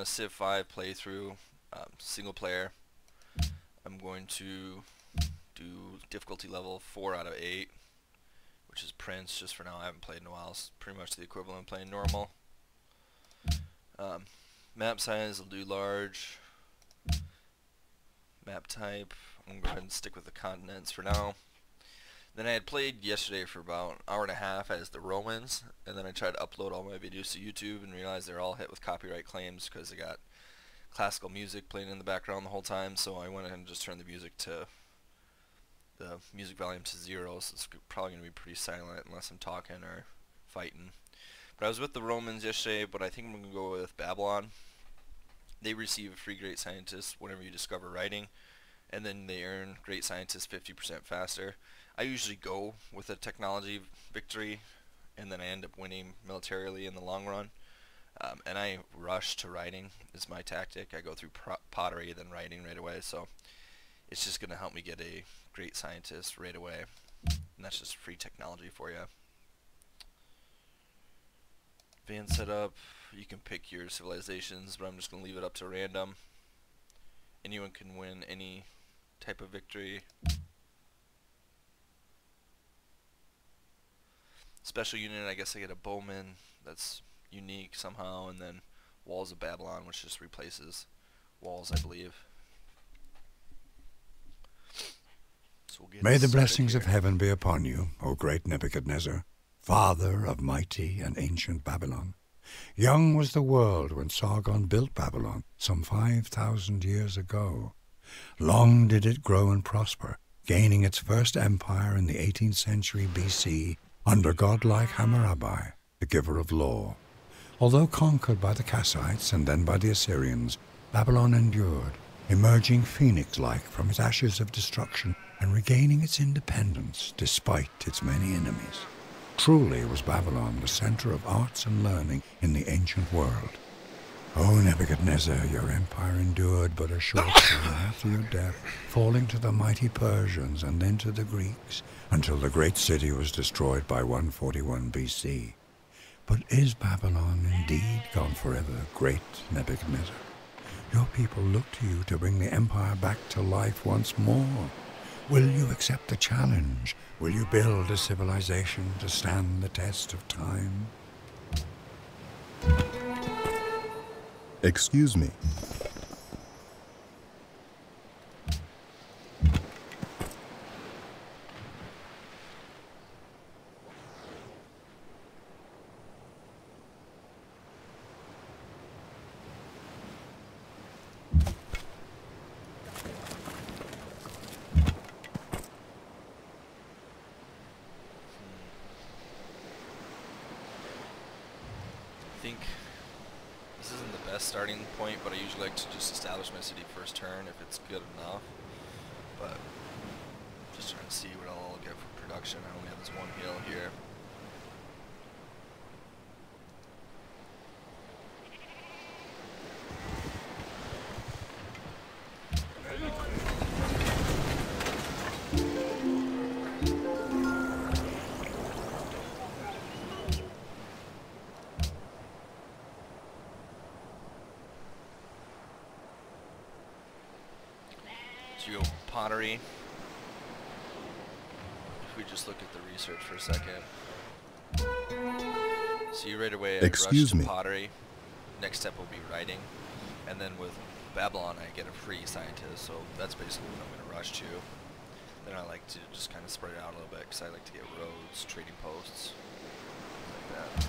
Civ 5 playthrough, single player. I'm going to do difficulty level 4 out of 8, which is Prince, just for now. I haven't played in a while. It's pretty much the equivalent of playing normal. Map size, I'll do large. Map type, I'm going to go ahead and stick with the continents for now. Then I had played yesterday for about an hour and a half as the Romans, and then I tried to upload all my videos to YouTube and realized they're all hit with copyright claims because they got classical music playing in the background the whole time. So I went ahead and just turned the music to the music volume to 0, so it's probably going to be pretty silent unless I'm talking or fighting. But I was with the Romans yesterday, but I think I'm going to go with Babylon. They receive a free Great Scientist whenever you discover writing, and then they earn Great Scientist 50% faster. I usually go with a technology victory, and then I end up winning militarily in the long run. And I rush to writing is my tactic. I go through pottery, then writing right away, so it's just going to help me get a Great Scientist right away. And that's just free technology for you. Van setup, you can pick your civilizations, but I'm just going to leave it up to random. Anyone can win any type of victory. Special unit, I guess I get a bowman that's unique somehow, and then Walls of Babylon, which just replaces walls, I believe. So we'll get May the blessings here. of heaven be upon you, O great Nebuchadnezzar, father of mighty and ancient Babylon. Young was the world when Sargon built Babylon some 5,000 years ago. Long did it grow and prosper, gaining its first empire in the 18th century BC under godlike Hammurabi, the giver of law. Although conquered by the Kassites and then by the Assyrians, Babylon endured, emerging phoenix-like from its ashes of destruction and regaining its independence despite its many enemies. Truly was Babylon the center of arts and learning in the ancient world. O Nebuchadnezzar, your empire endured but a short time after your death, falling to the mighty Persians and then to the Greeks, until the great city was destroyed by 141 BC. But is Babylon indeed gone forever, great Nebuchadnezzar? Your people look to you to bring the empire back to life once more. Will you accept the challenge? Will you build a civilization to stand the test of time? Excuse me. I think this isn't the best starting point, but I usually like to just establish my city first turn if it's good enough. But just trying to see what I'll get for production. I only have this one hill here. Pottery. If we just look at the research for a second. See right away I Excuse rush me. to pottery. Next step will be writing. And then with Babylon I get a free scientist, so that's basically what I'm going to rush to. Then I like to just kind of spread it out a little bit because I like to get roads, trading posts, like that.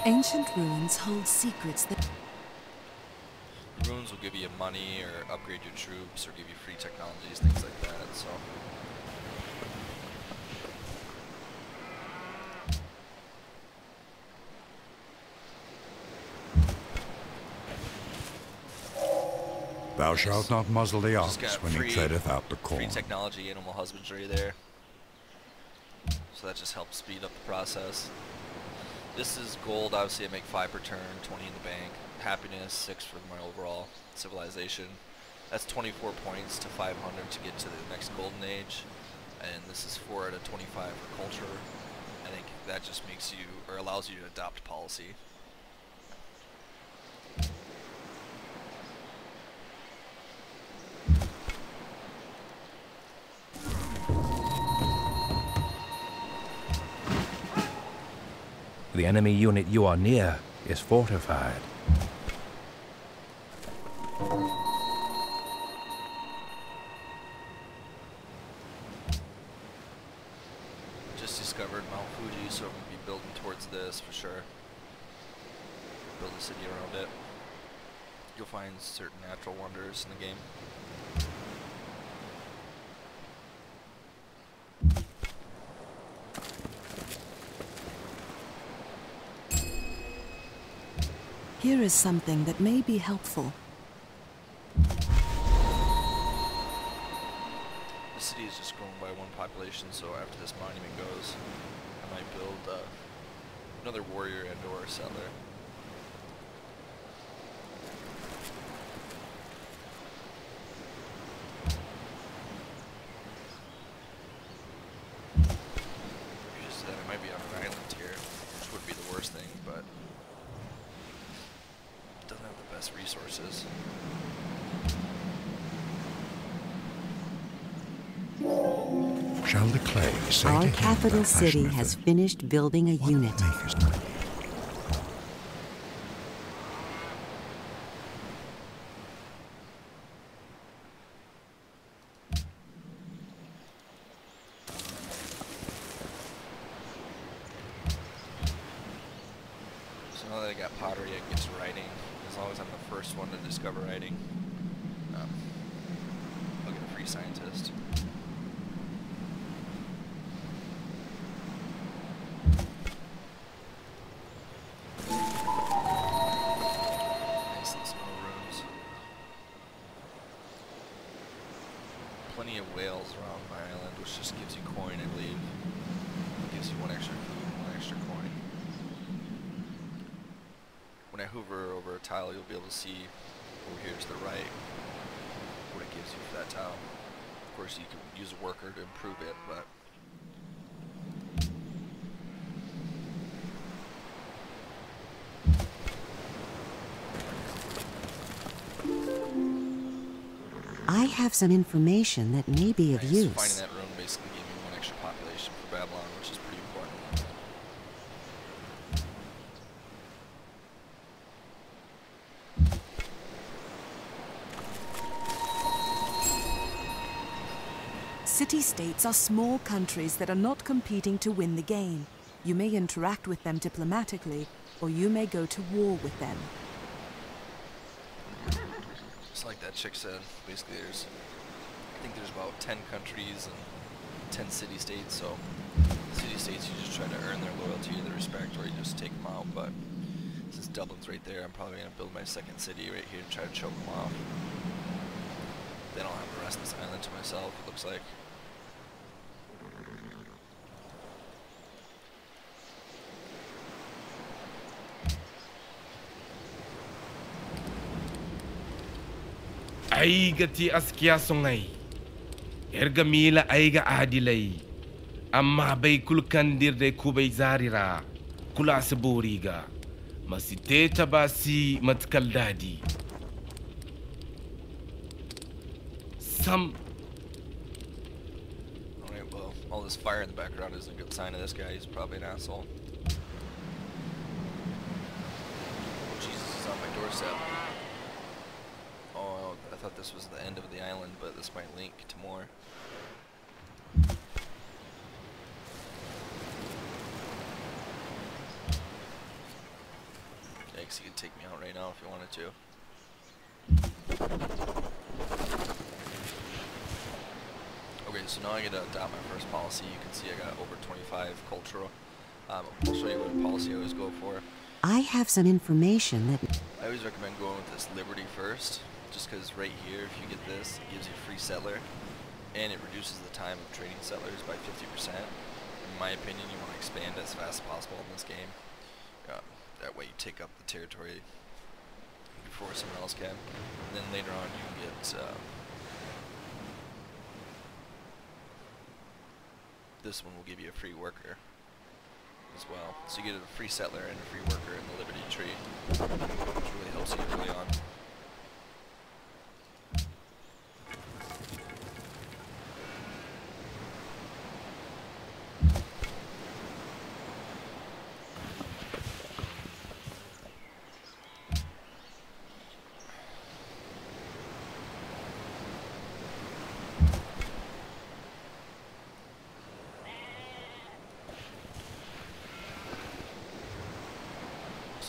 Ancient ruins hold secrets that... The runes will give you money or upgrade your troops or give you free technologies, things like that, so... Thou nice. shalt not muzzle the ox Just got when he treadeth out the corn. free technology, animal husbandry there. So that just helps speed up the process. This is gold. Obviously, I make 5 per turn, 20 in the bank. Happiness, 6 for my overall civilization. That's 24 points to 500 to get to the next golden age. And this is 4 out of 25 for culture. I think that just makes you, or allows you to adopt policy. The enemy unit you are near is fortified. Just discovered Mount Fuji, so I'm going to be building towards this for sure. Build a city around it. You'll find certain natural wonders in the game. Here is something that may be helpful. The city is just growing by 1 population, so after this monument goes, I might build another warrior and or settler. Just that I might be on an island here, which would be the worst thing, but it doesn't have the best resources. Shall the clay say Our to him capital that city fashioneth has it, finished building a what unit. makest thou? So now that I got pottery, I get to writing. As long as I'm the first one to discover writing, I'll get a free scientist. Nice and small rooms. Plenty of whales around my island, which just gives you coin, I believe. Gives you 1 extra food, 1 extra coin. When I hover over a tile, you'll be able to see over here to the right what it gives you for that tile. Of course, you can use a worker to improve it, but I have some information that may be of finding use. that room basically gave me 1 extra population for Babylon, which is pretty important. City-states are small countries that are not competing to win the game. You may interact with them diplomatically, or you may go to war with them. Just like that chick said, basically I think there's about 10 countries and 10 city-states, so city-states you just try to earn their loyalty, their respect, or you just take them out, but since Dublin's right there, I'm probably going to build my 2nd city right here and try to choke them off. Then I'll have the rest of this island to myself, it looks like. Aiga ti askya songai. Erga mila aiga adilai. Amma bay kulkandir de kubay zarira. Kula saburiga. Masite tabasi matkaldadi. Some. Alright, well, all this fire in the background isn't a good sign of this guy. He's probably an asshole. Oh, Jesus is on my doorstep. Oh, I thought this was the end of the island, but this might link to more. Yikes, you could take me out right now if you wanted to. Okay, so now I get to adopt my first policy. You can see I got over 25 cultural. I'll show you what policy I always go for. I have some information that... I always recommend going with this liberty first, just because right here, if you get this, it gives you a free settler, and it reduces the time of trading settlers by 50%. In my opinion, you want to expand as fast as possible in this game. That way you take up the territory before someone else can. And then later on you can get this one will give you a free worker as well. So you get a free settler and a free worker in the Liberty tree, which really helps you early on.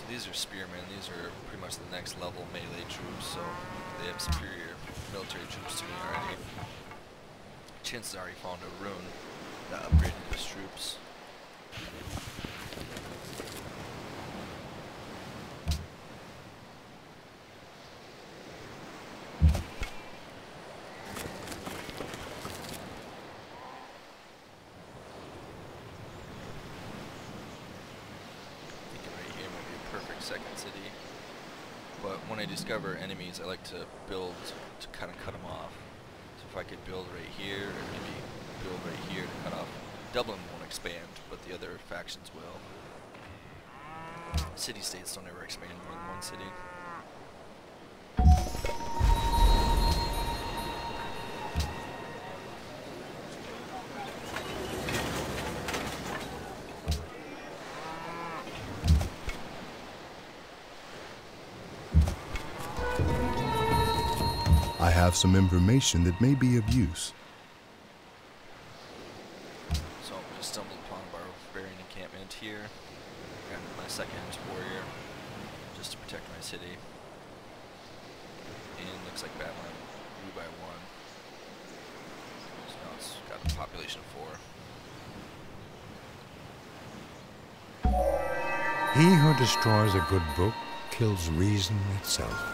These are spearmen. These are pretty much the next level melee troops, so they have superior military troops to me already. Chances are he found a rune that upgraded his troops. Second city, but when I discover enemies, I like to build to kind of cut them off. So if I could build right here, or maybe build right here to cut off. Dublin won't expand, but the other factions will. City-states don't ever expand more than one city. I have some information that may be of use. So I just stumbled upon a barbarian encampment here. Got my second warrior just to protect my city. And it looks like Babylon grew by 1. So now it's got a population of 4. He who destroys a good book kills reason itself.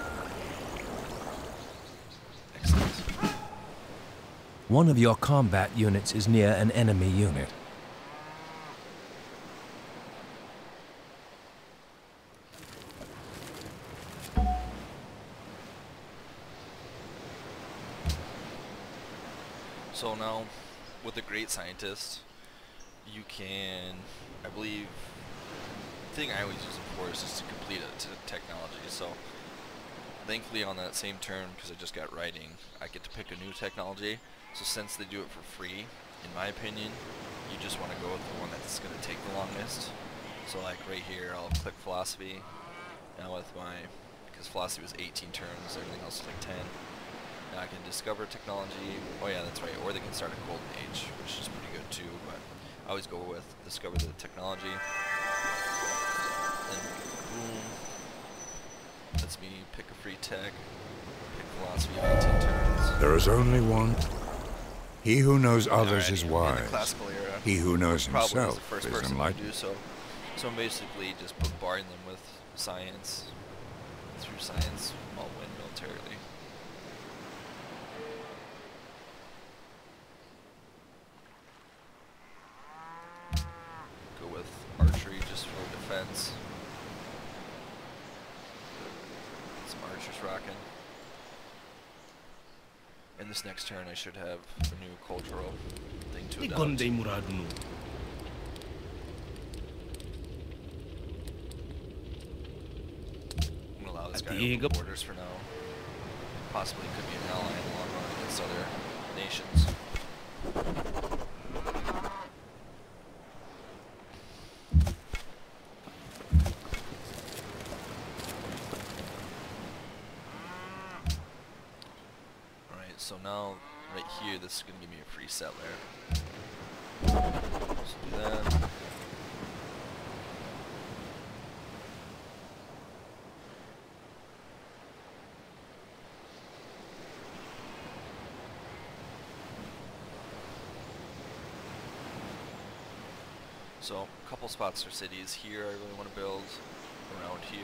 One of your combat units is near an enemy unit. So now, with the Great Scientist, you can, I believe, the thing I always use it for is just to complete a technology. So thankfully on that same turn, because I just got writing, I get to pick a new technology. So since they do it for free, in my opinion, you just want to go with the one that's going to take the longest. So like right here, I'll click philosophy. Now with because philosophy was 18 turns, everything else is like 10. Now I can discover technology. Oh yeah, that's right. Or they can start a golden age, which is pretty good too. But I always go with discover the technology. Then boom, lets me pick a free tech. Pick philosophy of 18 turns. There is only one. He who knows others is In the wise. classical era, He who knows probably was the himself first is person to enlightened. do so. So I'm basically just bombarding them with science. Through science, I'll win militarily. Go with archery just for defense. Some archers rocking. And this next turn I should have a new cultural thing to adopt. Gonday muradunu. I'm gonna allow this guy to open borders for now. Possibly could be an ally in the long run against other nations. Alright, so now right here this is gonna give me a free settler. So do that. So, a couple spots for cities here I really want to build, around here,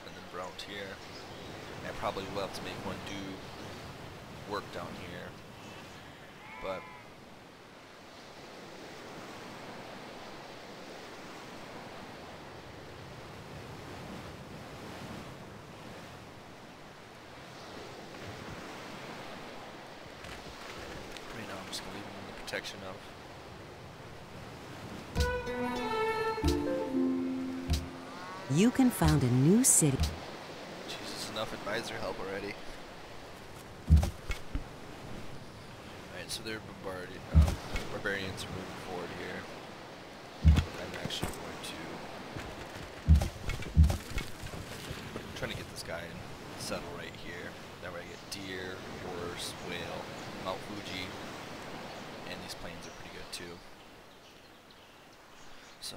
and then around here. I probably will have to make one do work down here, but right now I'm just gonna leave him in the protection of. You can found a new city. Jesus, enough advisor help already. Alright, so they're barbarians are moving forward here. I'm actually going to try to get this guy and settle right here. That way I get deer, horse, whale, Mount Fuji, and these plains are pretty good too. So.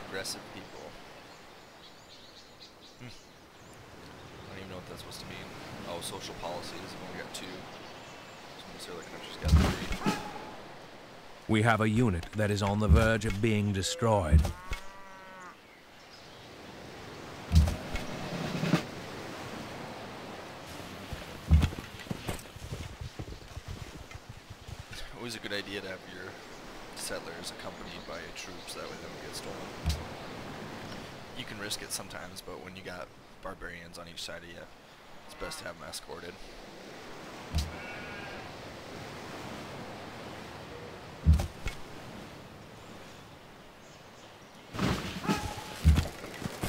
Progressive people. I don't even know what that's supposed to mean. Oh, social policies. I've only got 2. Some of these other countries got 3. We have a unit that is on the verge of being destroyed. Always a good idea to have your settlers accompanied by troops, that way they don't get stolen. You can risk it sometimes, but when you got barbarians on each side of you, it's best to have them escorted.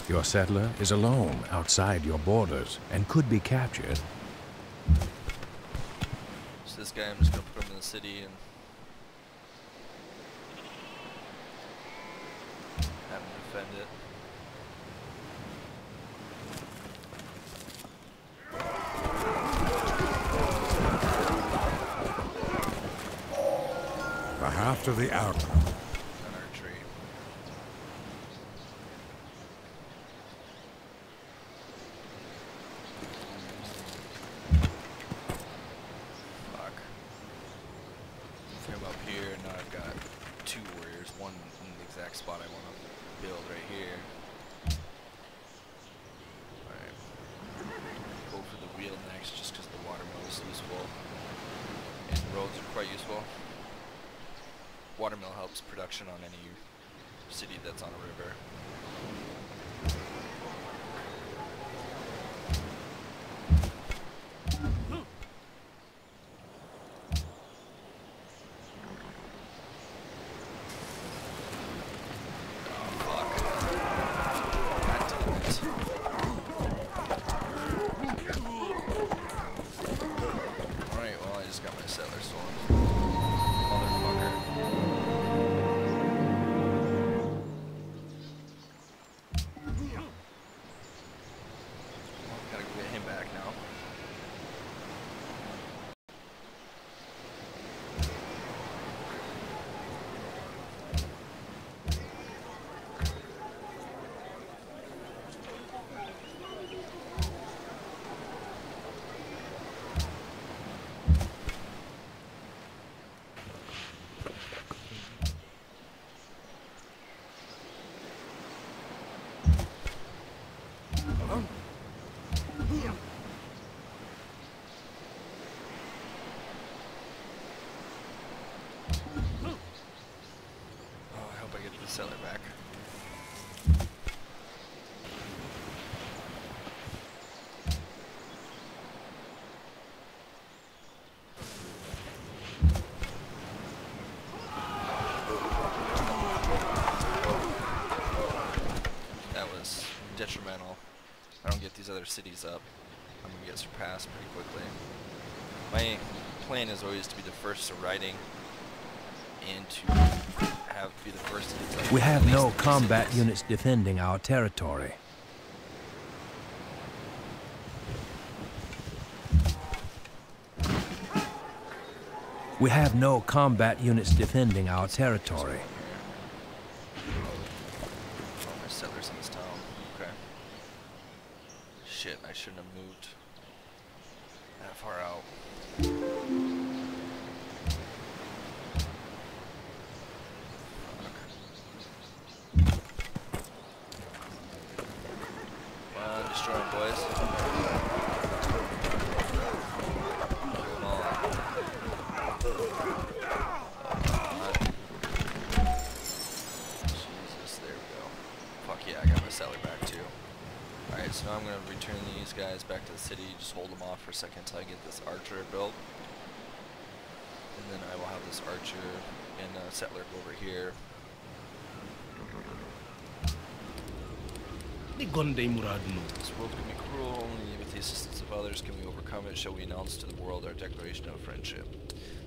Your settler is alone outside your borders and could be captured. So this guy, I'm just going to put him in the city and have him defend it. The haft of the arrow. On archery. Fuck. I'm up here, and now I've got 2 warriors, one in the exact spot I want to build right here. Alright. Go for the wheel next, just because the watermill is useful. And roads are quite useful. Watermill helps production on any city that's on a river. detrimental. If I don't get these other cities up, I'm gonna get surpassed pretty quickly. My plan is always to be the first to riding and to be the first to get We have no the combat cities. units defending our territory. We have no combat units defending our territory. Oh, my settlers in this town. Okay. Shit, I shouldn't have moved that far out. Come on, destroy them, boys. Kill them all. Jesus, there we go. Fuck yeah, I got my settler back too. Alright, so now I'm gonna return these guys back to the city, just hold them off for a second until I get this archer built. And then I will have this archer and settler go over here. Ni gonde muradnu. This world can be cruel, only with the assistance of others can we overcome it. Shall we announce to the world our declaration of friendship?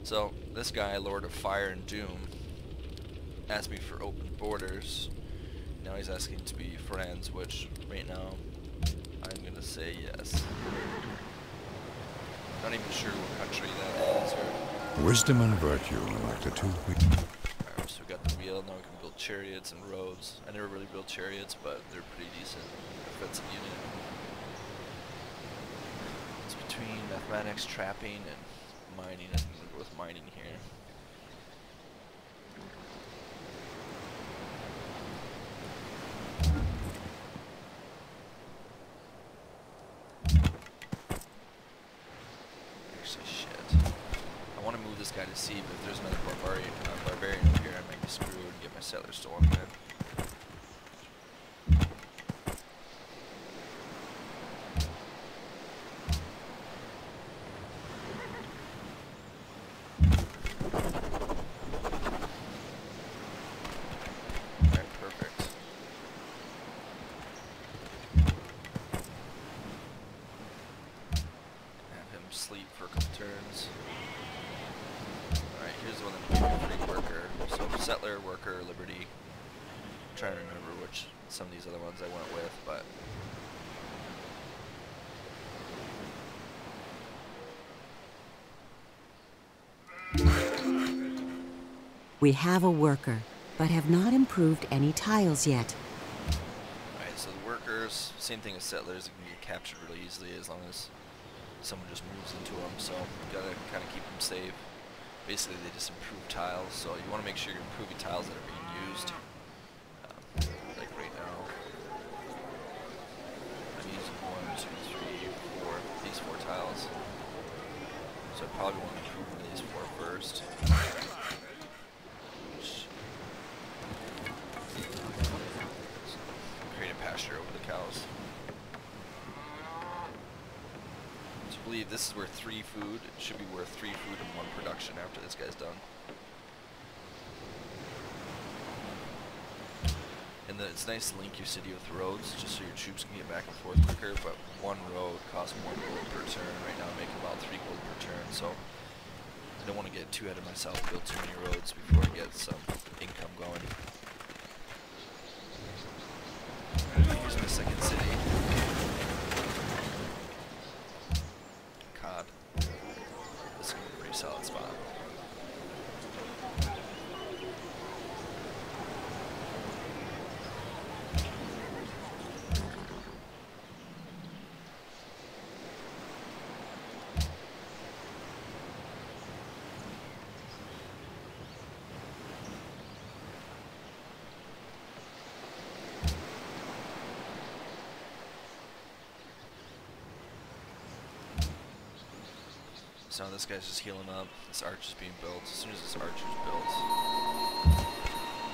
So, this guy, Lord of Fire and Doom, asked me for open borders. Now he's asking to be friends, which, right now, I'm gonna say yes. Not even sure what country that is, or... Wisdom and virtue are like the two wheat. Alright, so we got the wheel, now we can build chariots and roads. I never really built chariots, but they're pretty decent defensive unit. It's between mathematics, trapping, and mining. I'm gonna go with mining here. Actually, shit. I want to move this guy to sea, but if there's another barbarian up here, I might be screwed and get my settler stolen again. Alright, perfect. Have him sleep for a couple turns. Alright, here's the one that gave me free worker. So settler, worker, liberty. I'm trying to remember which some of these other ones I went with, but We have a worker, but have not improved any tiles yet. alright, so the workers, same thing as settlers, they can get captured really easily as long as someone just moves into them, so you gotta kind of keep them safe. Basically, they just improve tiles, so you want to make sure you're improving tiles that are being used. Like right now, I'm using 1, 2, 3, 4, these 4 tiles. So I probably want to improve one of these 4 first. Create a pasture over the cows. So I believe this is worth 3 food. It should be worth 3 food and 1 production after this guy's done. And then it's nice to link your city with roads, just so your troops can get back and forth quicker, but 1 road costs 1 gold per turn. Right now I'm making about 3 gold per turn, so I don't want to get too ahead of myself, build too many roads before I get some income going. Here's my second city. COD. This is going to be a pretty solid spot. So now this guy's just healing up. This archer's being built. As soon as this archer's built,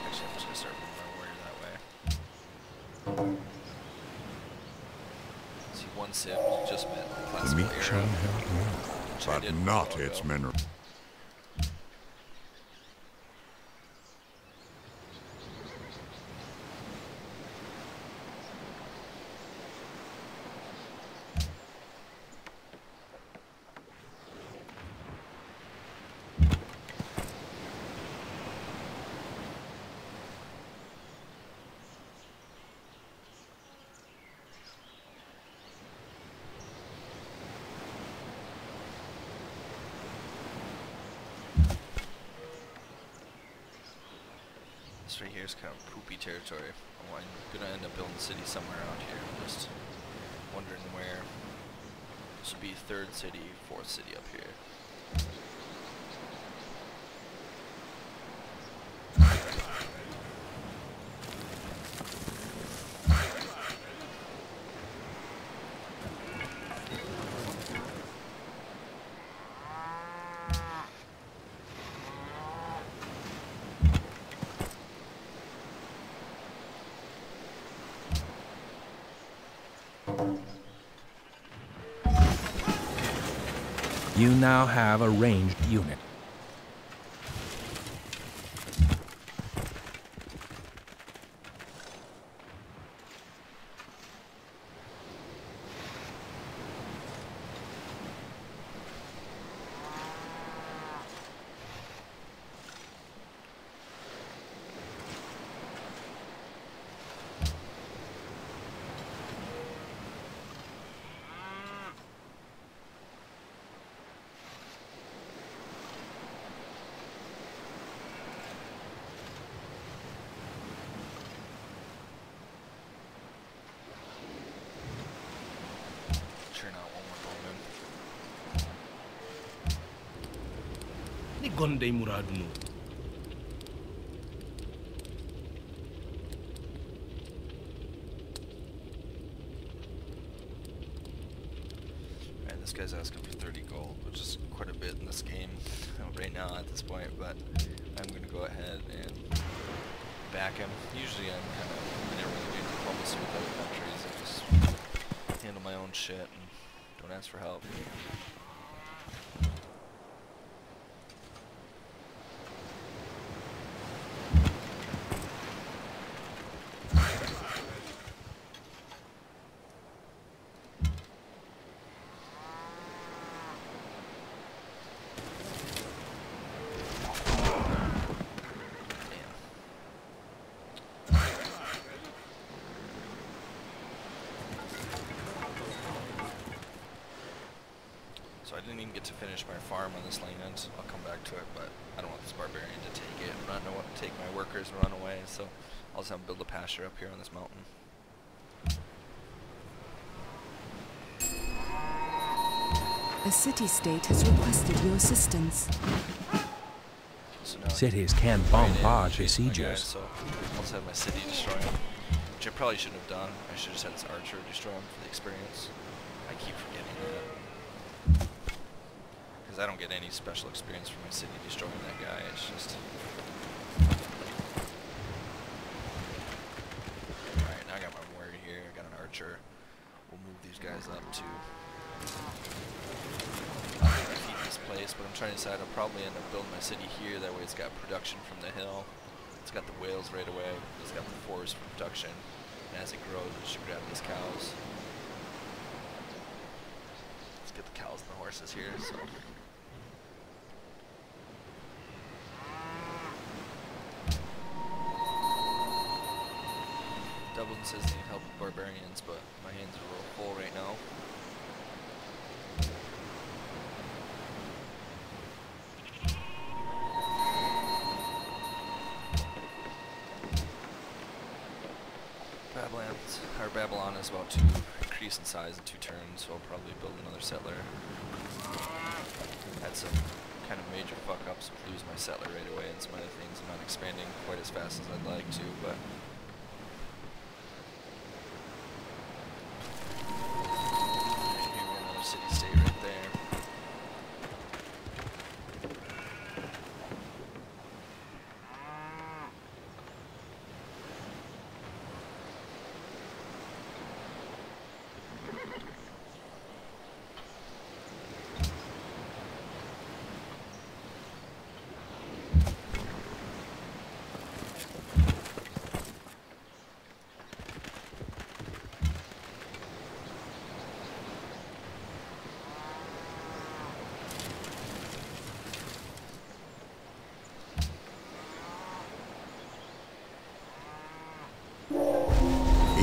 actually I'm just gonna start moving my warrior that way. See, 1 civ just met the The classical meek shall era, inherit the which I earth, did but a not while its ago. mineral. This right here is kind of poopy territory. Oh, I'm gonna end up building a city somewhere around here. I'm just wondering where. This would be 3rd city, 4th city up here. You now have a ranged unit. Ni gonde muradu no. Alright, this guy's asking for 30 gold, which is quite a bit in this game right now at this point, but I'm gonna go ahead and back him. Usually I never really do diplomacy with other countries. I just handle my own shit and don't ask for help. So I didn't even get to finish my farm on this land. I'll come back to it, but I don't want this barbarian to take it. I don't want to take my workers and run away, so I'll just have him build a pasture up here on this mountain. A city-state has requested your assistance. So now Cities can bombard besiegers. So I'll just have my city destroy him, which I probably shouldn't have done. I should have just had this archer destroy him for the experience. I keep forgetting that. I don't get any special experience from my city destroying that guy. It's just... Alright, now I got my warrior here. I got an archer. We'll move these guys up to defeat this place, but I'm trying to decide I'll probably end up building my city here. That way it's got production from the hill. It's got the whales right away. It's got the forest for production. And as it grows, it should grab these cows. Let's get the cows and the horses here, so... Dublin says they need help with barbarians, but my hands are real full right now. Babylon is about to increase in size in 2 turns, so I'll probably build another settler. Had some kind of major fuck-ups with losing my settler right away and some other things. I'm not expanding quite as fast as I'd like to, but... Here we got another city-state right there.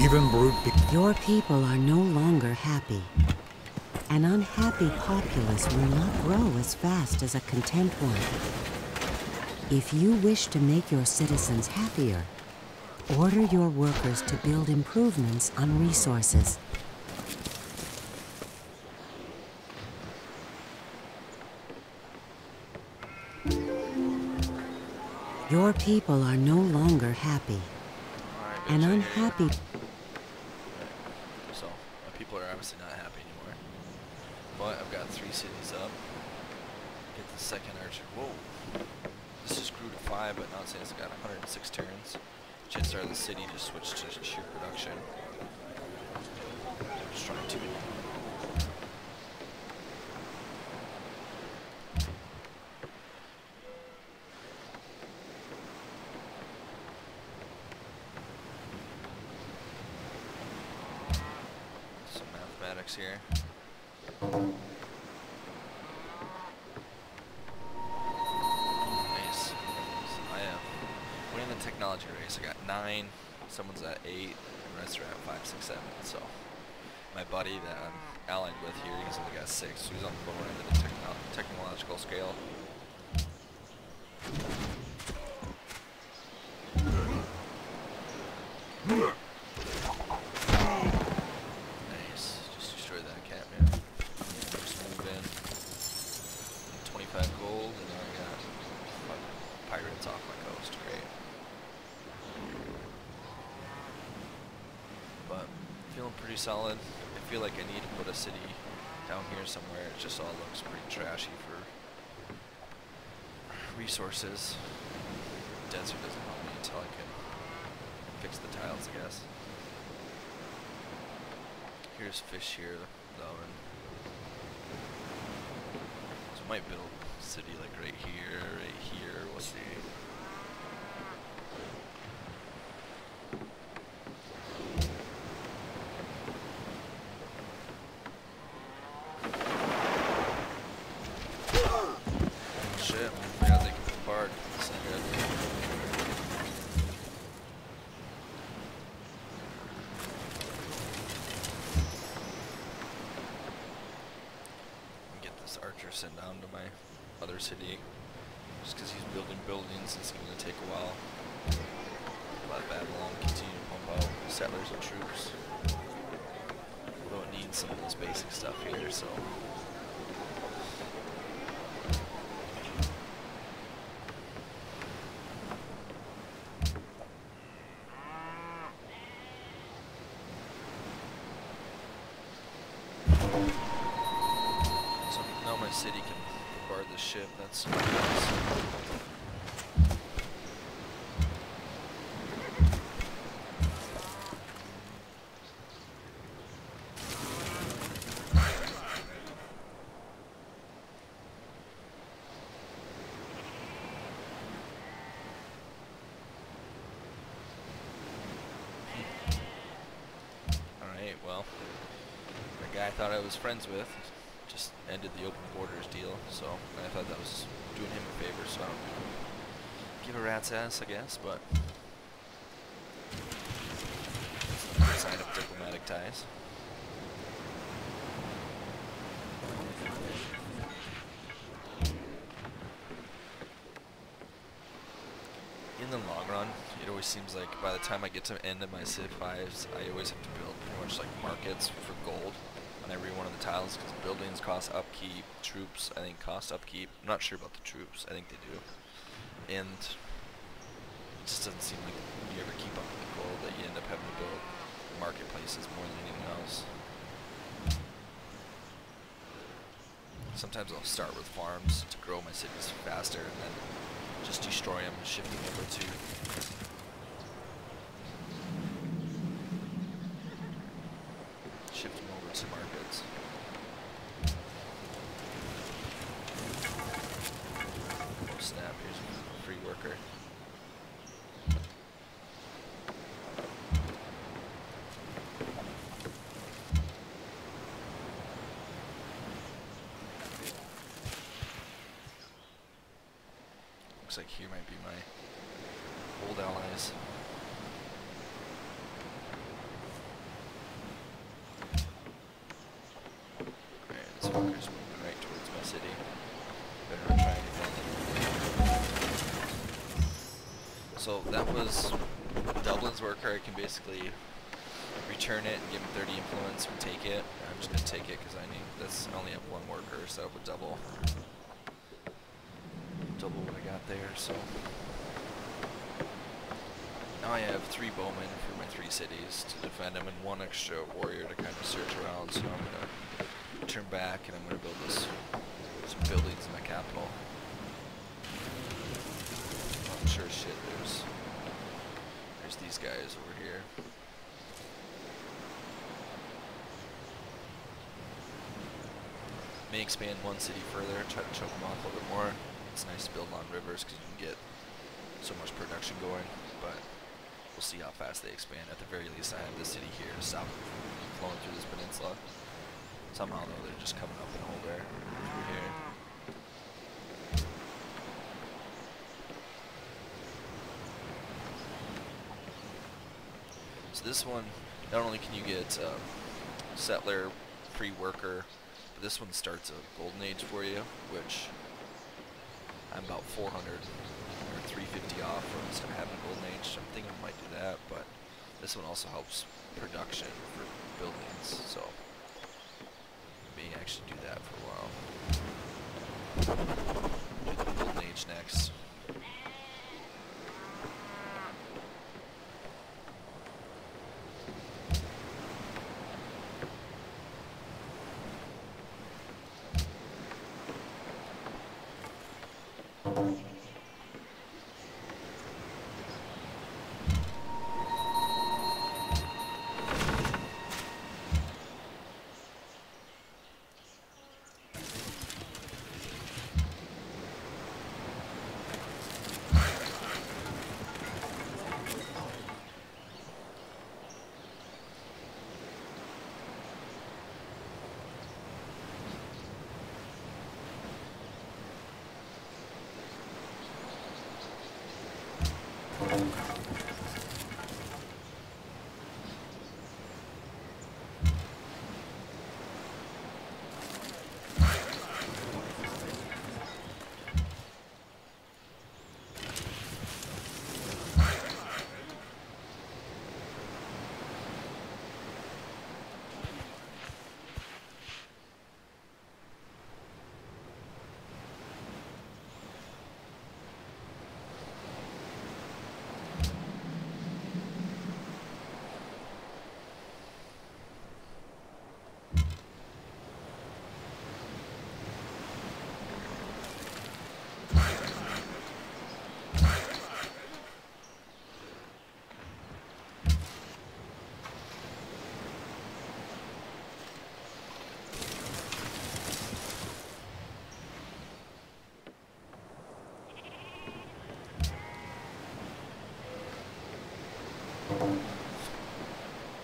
Even brute Your people are no longer happy. An unhappy populace will not grow as fast as a content one. If you wish to make your citizens happier, order your workers to build improvements on resources. Your people are no longer happy. Alright, An bitch, I hear you. unhappy So, my people are obviously not happy anymore. But I've got 3 cities up. Get the second archer. Whoa. This just grew to 5, but now it says it's got 106 turns. Chances are the city just switched to sheer production. I'm just trying to. Some mathematics here. Nice. So I am winning the technology race. I got 9, someone's at 8, and the rest are at 5, 6, 7. So my buddy that I'm allied with here, he's only got 6, so he's on the lower end of the technological scale. Nice. Just destroyed that cat, man. Just move in. 25 gold, and then I got pirates off my coast. Great. But feeling pretty solid. I feel like I need to put a city down here somewhere. It just all looks pretty trashy for resources. Desert doesn't help me until I can fix the tiles, I guess. Here's fish here, though, and so I might build a city like right here, we'll see. Shit, I forgot they can bombard. That's not good. Get this archer sent down to my other city. Just because he's building buildings, it's going to take a while. Let Babylon continue to pump out settlers and troops. Although it needs some of this basic stuff here, so. So now my city can bombard the ship, that's nice. Alright, well, the guy I thought I was friends with just ended the open borders deal, so I thought that was doing him a favor, so I don't give a rat's ass, I guess, but it's not a sign of diplomatic ties. In the long run, it always seems like by the time I get to the end of my Civ 5s, I always have to build pretty much like markets for gold on every one of the tiles, because buildings cost upkeep, troops I think cost upkeep. I'm not sure about the troops, I think they do. And it just doesn't seem like you ever keep up with the gold, that you end up having to build marketplaces more than anything else. Sometimes I'll start with farms to grow my cities faster and then just destroy them, shifting over to markets. Oh snap, here's a free worker. Looks like here might be my old allies. This fucker's moving right towards my city. Better not try anything. So that was Dublin's worker. I can basically return it and give him 30 influence and take it. I'm just gonna take it because I only have one worker, so I would double what I got there. So now I have 3 bowmen for my 3 cities to defend them and 1 extra warrior to kind of search around. So I'm gonna turn back and I'm gonna build some buildings in my capital. Oh, sure shit, there's these guys over here. May expand 1 city further, try to choke them off a little bit more. It's nice to build on rivers because you can get so much production going, but we'll see how fast they expand. At the very least, I have this city here to stop them from flowing through this peninsula. Somehow though, they're just coming up in hole there through here. So this one, not only can you get settler, free worker, but this one starts a golden age for you, which I'm about 400 or 350 off from instead of having a golden age. I'm thinking I might do that, but this one also helps production for buildings, so may actually do that for a while. Do the golden age next.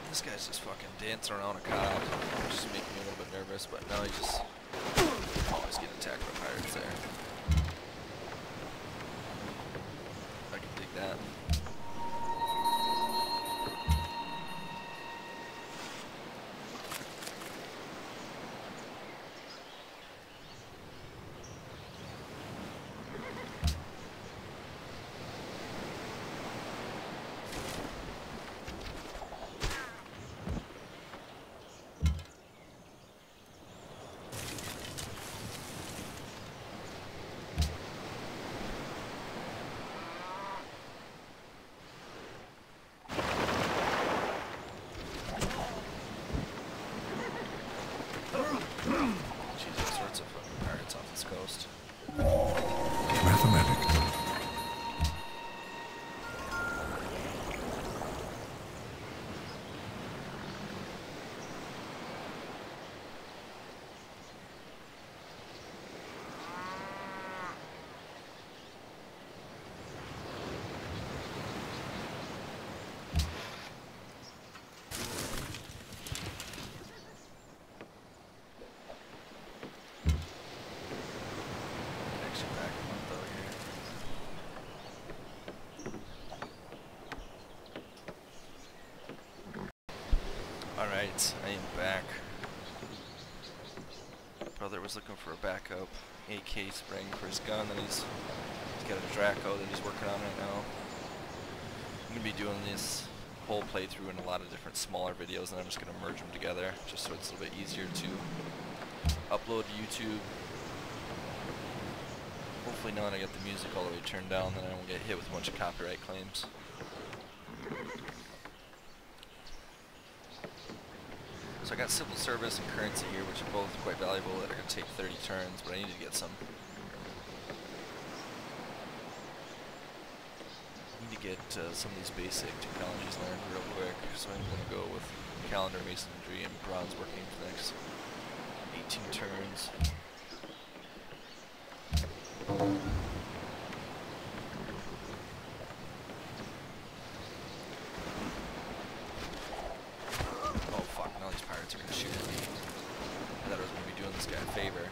This guy's just fucking dancing around a cob, which is making me a little bit nervous, but now he just always getting attacked by pirates there. I can dig that. Mathematically. Alright, I am back. Brother was looking for a backup AK spring for his gun, and he's got a Draco that he's working on right now. I'm going to be doing this whole playthrough in a lot of different smaller videos, and I'm just going to merge them together just so it's a little bit easier to upload to YouTube. Hopefully now that I got the music all the way turned down, then I won't get hit with a bunch of copyright claims. So I got civil service and currency here, which are both quite valuable, that are going to take 30 turns, but I need to get some. Some of these basic technologies learned real quick, so I'm going to go with calendar, masonry, and bronze working for the next 18 turns. Oh fuck, now these pirates are going to shoot at me. I thought I was going to be doing this guy a favor.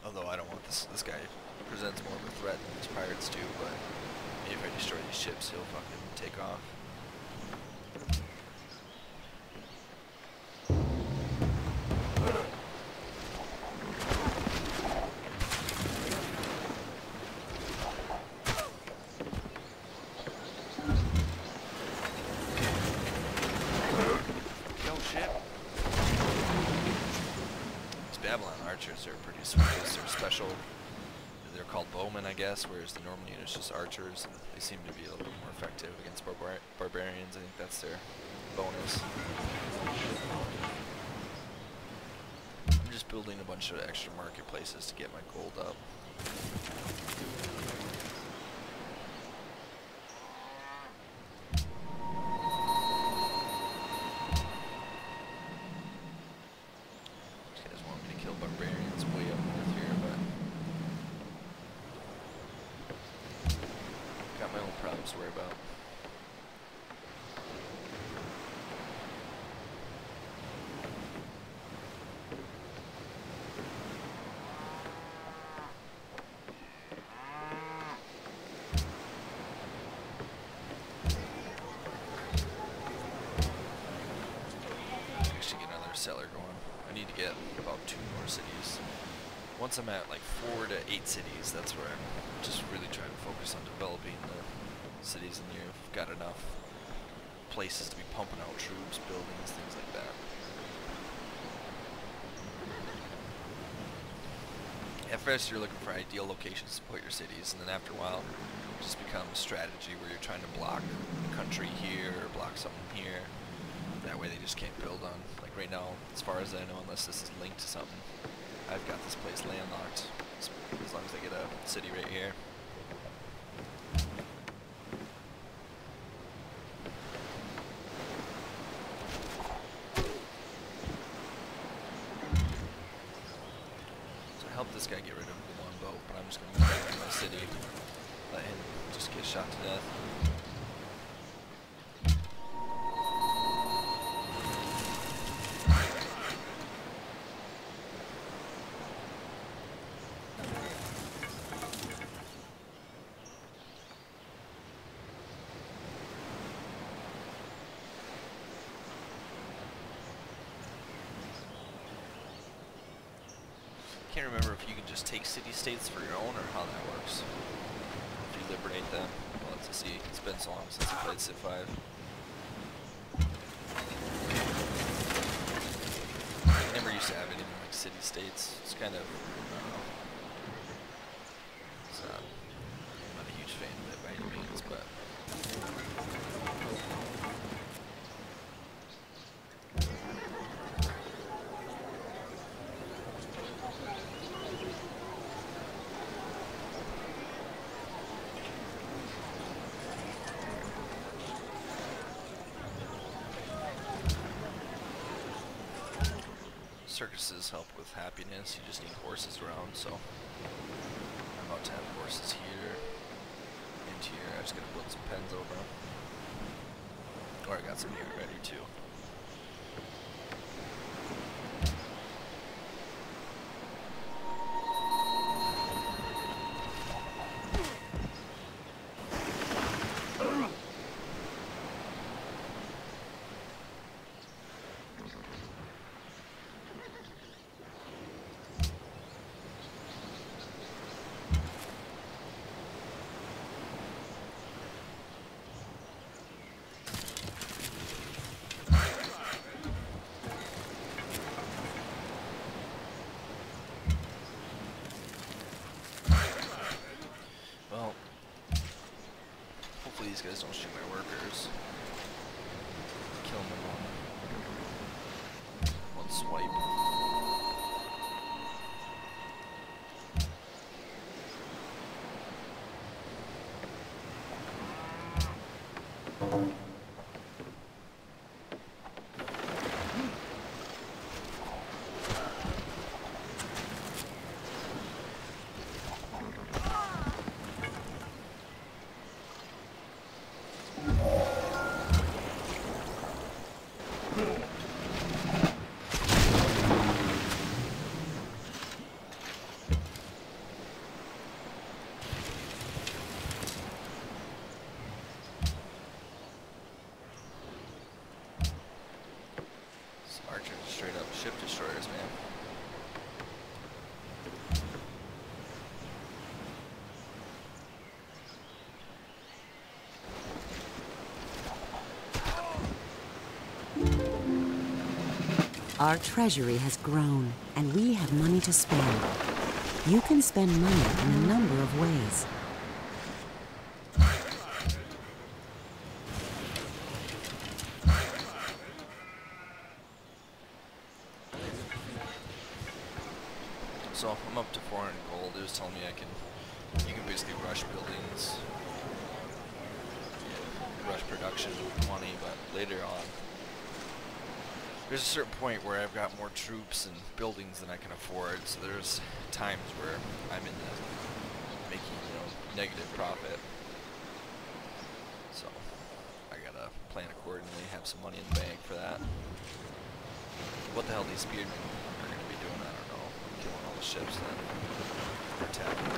Although I don't want this guy presents more of a threat than these pirates do, but maybe if I destroy these ships, he'll fucking take off. Yo, ship! Babylon archers are pretty sweet. They're special. They're called bowmen, I guess, whereas the normal unit's just archers, and they seem to be a little bit more effective against barbarians. I think that's their bonus. I'm just building a bunch of extra marketplaces to get my gold up. Barbarians way up north here, but got my own problems to worry about. Actually get another seller going. I need to get about 2 more cities. Once I'm at like 4 to 8 cities, that's where I'm just really trying to focus on developing the cities, and you've got enough places to be pumping out troops, buildings, things like that. At first you're looking for ideal locations to put your cities, and then after a while it just becomes a strategy where you're trying to block a country here or block something here. That way they just can't build on. Like right now, as far as I know, unless this is linked to something, I've got this place landlocked, as long as I get a city right here. So I helped this guy get rid of the one boat, but I'm just going to go back to my city, let him just get shot to death. I can't remember if you can just take city-states for your own or how that works. If you liberate them. We'll have to see. It's been so long since I played Civ 5. I never used to have anything like city-states. It's kind of, I don't know. It's, I'm not a huge fan of it by any means, but... Circuses help with happiness. You just need horses around, so I'm about to have horses here and here. I just gotta build some pens over them. Or I got some here ready too. Just don't shoot my workers. Kill them in one swipe. Straight up ship destroyers, man. Our treasury has grown, and we have money to spend. You can spend money in a number of ways. So I'm up to 400 gold. It was telling me you can basically rush buildings, rush production with money, but later on, there's a certain point where I've got more troops and buildings than I can afford. So there's times where I'm in the making, negative profit. So I gotta plan accordingly, have some money in the bank for that. What the hell these spearmen are gonna be doing, I don't know. Killing all the ships then. Attacking.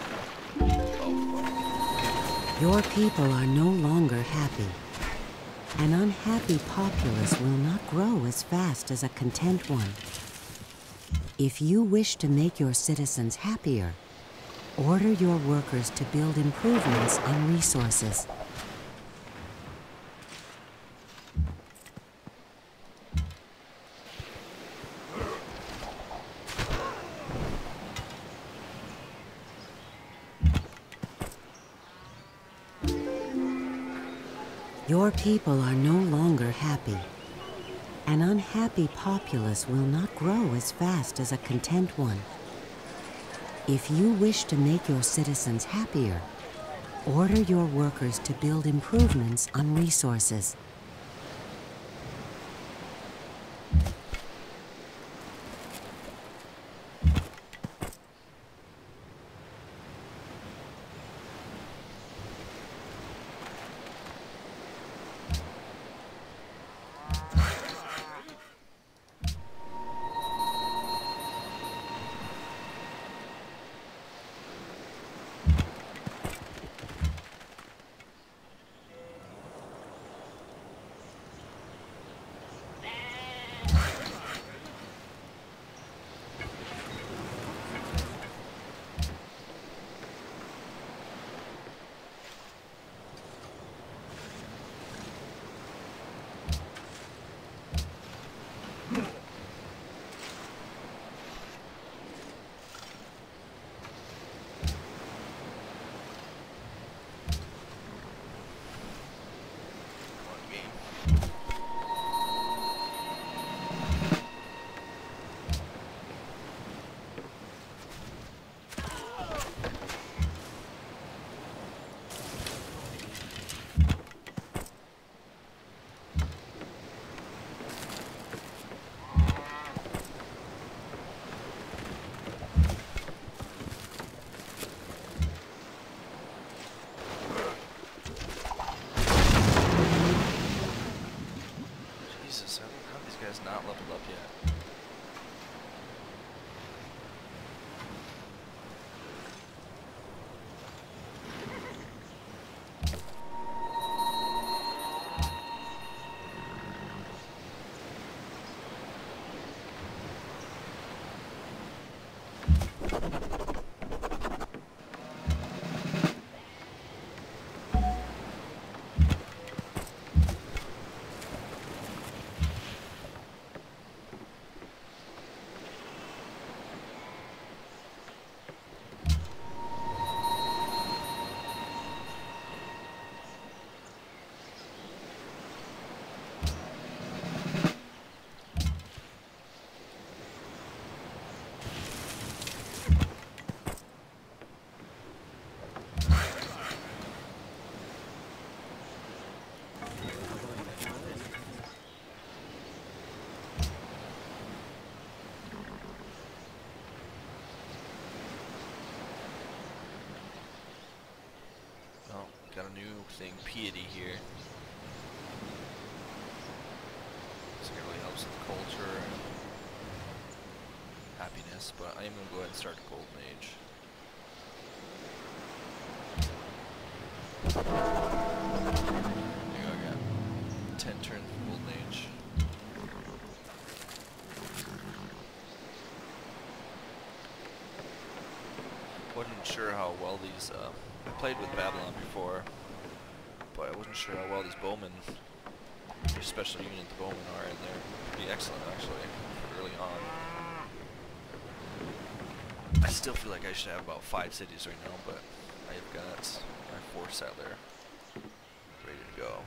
Oh, Your people are no longer happy. An unhappy populace will not grow as fast as a content one. If you wish to make your citizens happier, order your workers to build improvements on resources. Your people are no longer happy. An unhappy populace will not grow as fast as a content one. If you wish to make your citizens happier, order your workers to build improvements on resources. Not leveled up yet. new thing, piety here. So it really helps with the culture and happiness, but I am going to go ahead and start a Golden Age. There you go, I got 10 turns for Golden Age. Wasn't sure how well these, I played with Babylon before, but I wasn't sure how well these bowmen, these special unit the bowmen are, and they're pretty excellent actually, early on. I still feel like I should have about 5 cities right now, but I've got my 4 settler ready to go.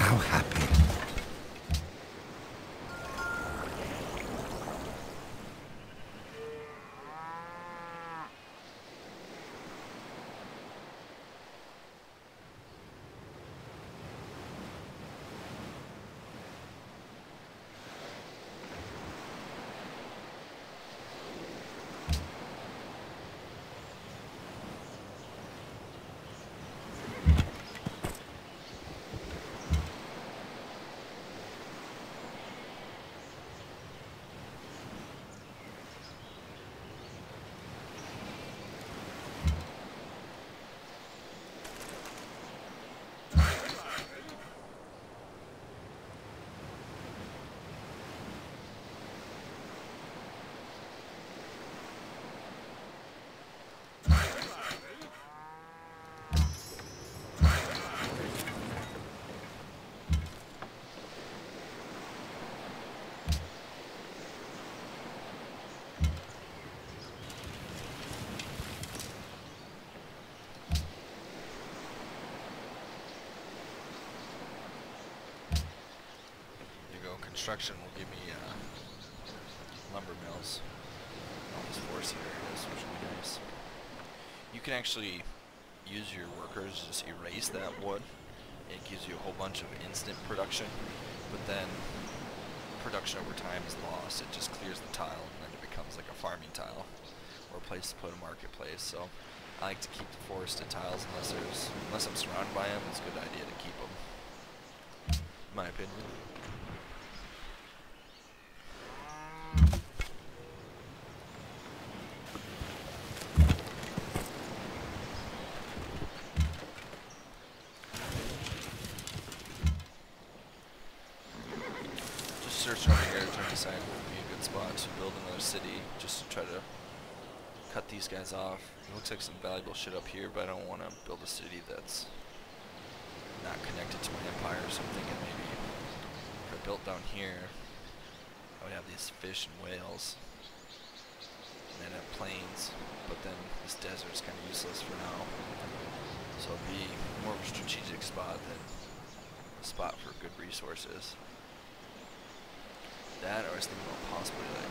How happy. Construction will give me lumber mills. All these forest areas, which will be nice. You can actually use your workers to just erase that wood. It gives you a whole bunch of instant production, but then production over time is lost. It just clears the tile, and then it becomes like a farming tile or a place to put a marketplace. So I like to keep the forested tiles unless I'm surrounded by them. It's a good idea to keep them, in my opinion. Searching over here, trying to decide what would be a good spot to build another city, just to try to cut these guys off. It looks like some valuable shit up here, but I don't want to build a city that's not connected to my empire, so I'm thinking maybe if I built down here, I would have these fish and whales, and then have plains, but then this desert is kind of useless for now. So it'd be more of a strategic spot than a spot for good resources. That, or I was thinking about possibly like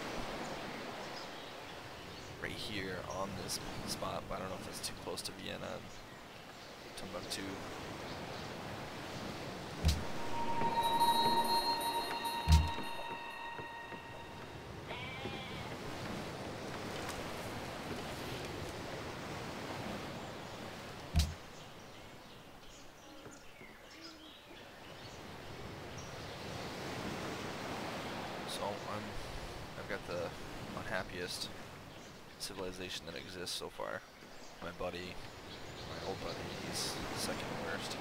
right here on this spot, but I don't know if that's too close to Vienna and Timbuktu. the unhappiest civilization that exists so far. My buddy, my old buddy, he's second worst.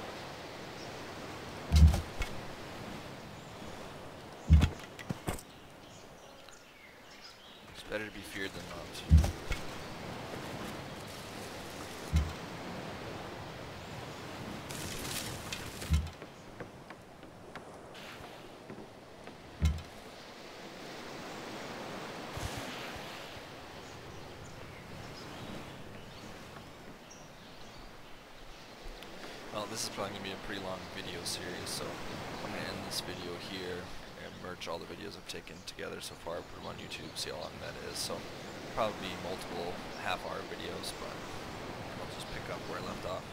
It's better to be feared than loved. Well, this is probably going to be a pretty long video series, so I'm going to end this video here and merge all the videos I've taken together so far, put them on YouTube, see how long that is. So probably multiple half-hour videos, but I'll just pick up where I left off.